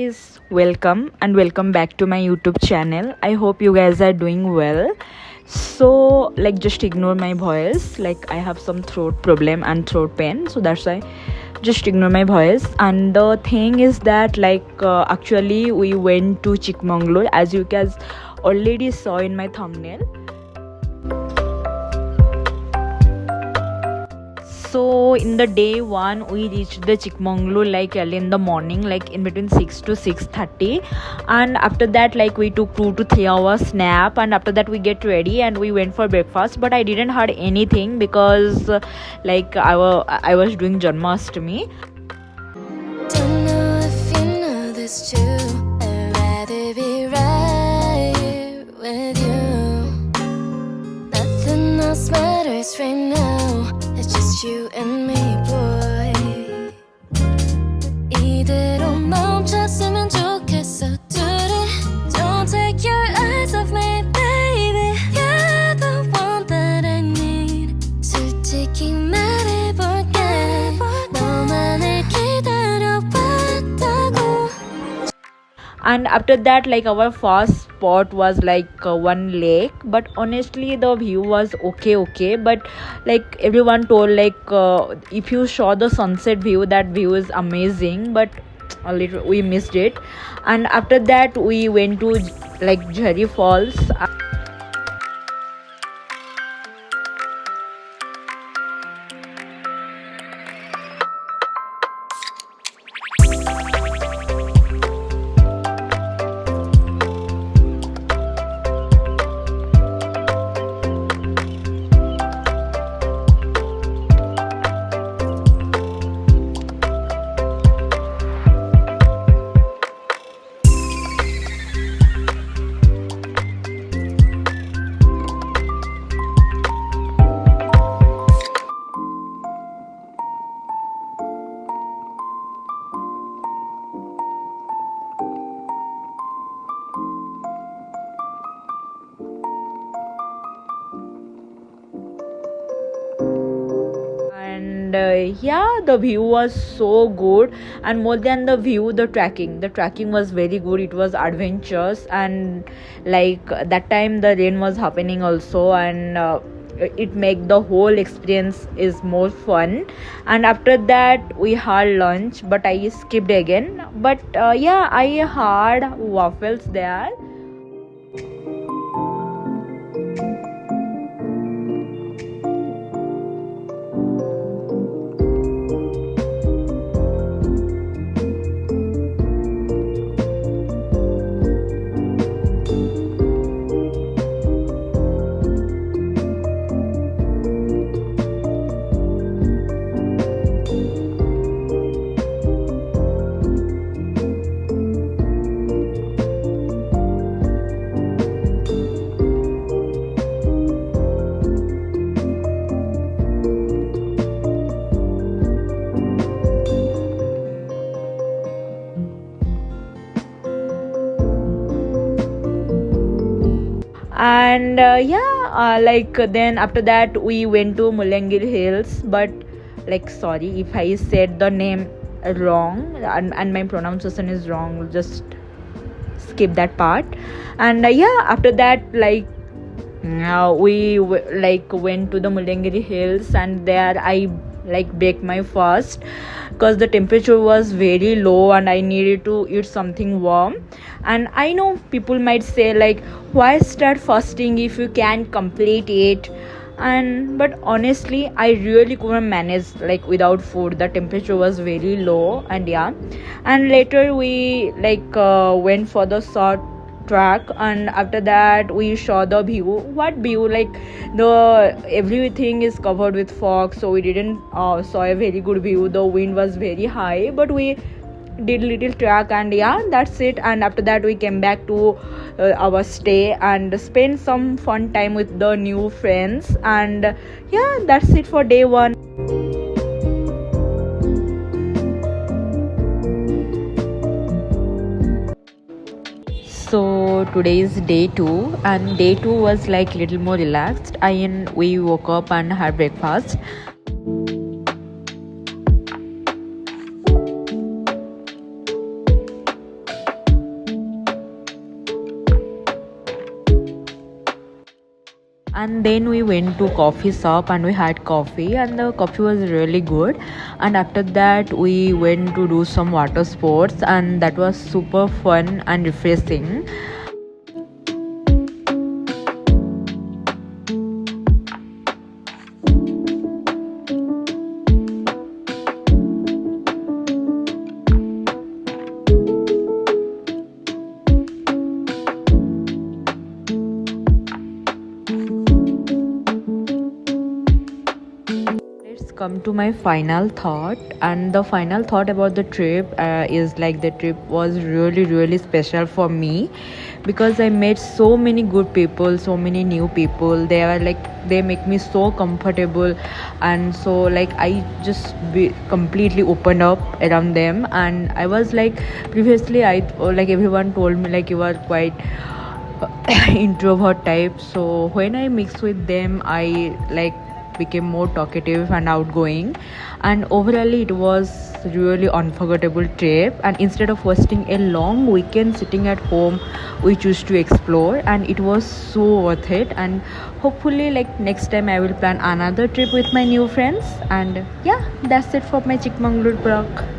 guys, welcome back to my YouTube channel. I hope you guys are doing well. So just ignore my voice, I have some throat problem and throat pain, so that's why just ignore my voice. And the thing is that actually we went to Chikmagalur, as you guys already saw in my thumbnail. So in the day one we reached the Chikmagalur early in the morning, in between 6 to 6:30, and after that we took 2 to 3 hours nap, and after that we get ready and we went for breakfast. But I didn't had anything because I was doing Janmashtami. Don't know if you know this too. I'd rather be right here with you. Nothing else matters right now. It's just you and me, boy. 이대로 멈췄으면 좋겠어, 둘이. Don't take your eyes off me, baby. You're the one that I need. 솔직히 말해볼게. 너만을 기다려봤다고. And after that our first spot was one lake, but honestly the view was okay, but everyone told if you saw the sunset view, that view is amazing, but a little we missed it. And after that we went to Jhari Falls. And the view was so good, and more than the view, the tracking was very good. It was adventurous, and that time the rain was happening also, and it make the whole experience is more fun. And after that we had lunch, but I skipped again. But I had waffles there. And then after that we went to Mulangiri Hills. But sorry if I said the name wrong, and my pronunciation is wrong, just skip that part. And after that we went to the Mulangiri Hills, and there I break my fast because the temperature was very low and I needed to eat something warm. And I know people might say why start fasting if you can complete it, but honestly I really couldn't manage without food. The temperature was very low. And later we went for the short track, and after that we saw the view. What view? The everything is covered with fog, so we didn't saw a very good view. The wind was very high, but we did little track, and that's it. And after that we came back to our stay and spent some fun time with the new friends. And that's it for day one. So today is day 2, and day 2 was little more relaxed. We woke up and had breakfast. And then we went to coffee shop and we had coffee, and the coffee was really good. And after that we went to do some water sports, and that was super fun and refreshing. Let's come to my final thought, and the final thought about the trip is like the trip was really special for me, because I met so many good people, so many new people. They are like, they make me so comfortable, and so like I just be completely opened up around them. And I was like, previously I like everyone told me like you are quite introvert type. So when I mixed with them, I like became more talkative and outgoing, and overall it was really unforgettable trip. And instead of wasting a long weekend sitting at home, we choose to explore, and it was so worth it. And hopefully like next time I will plan another trip with my new friends. And yeah, that's it for my Chikmagalur vlog.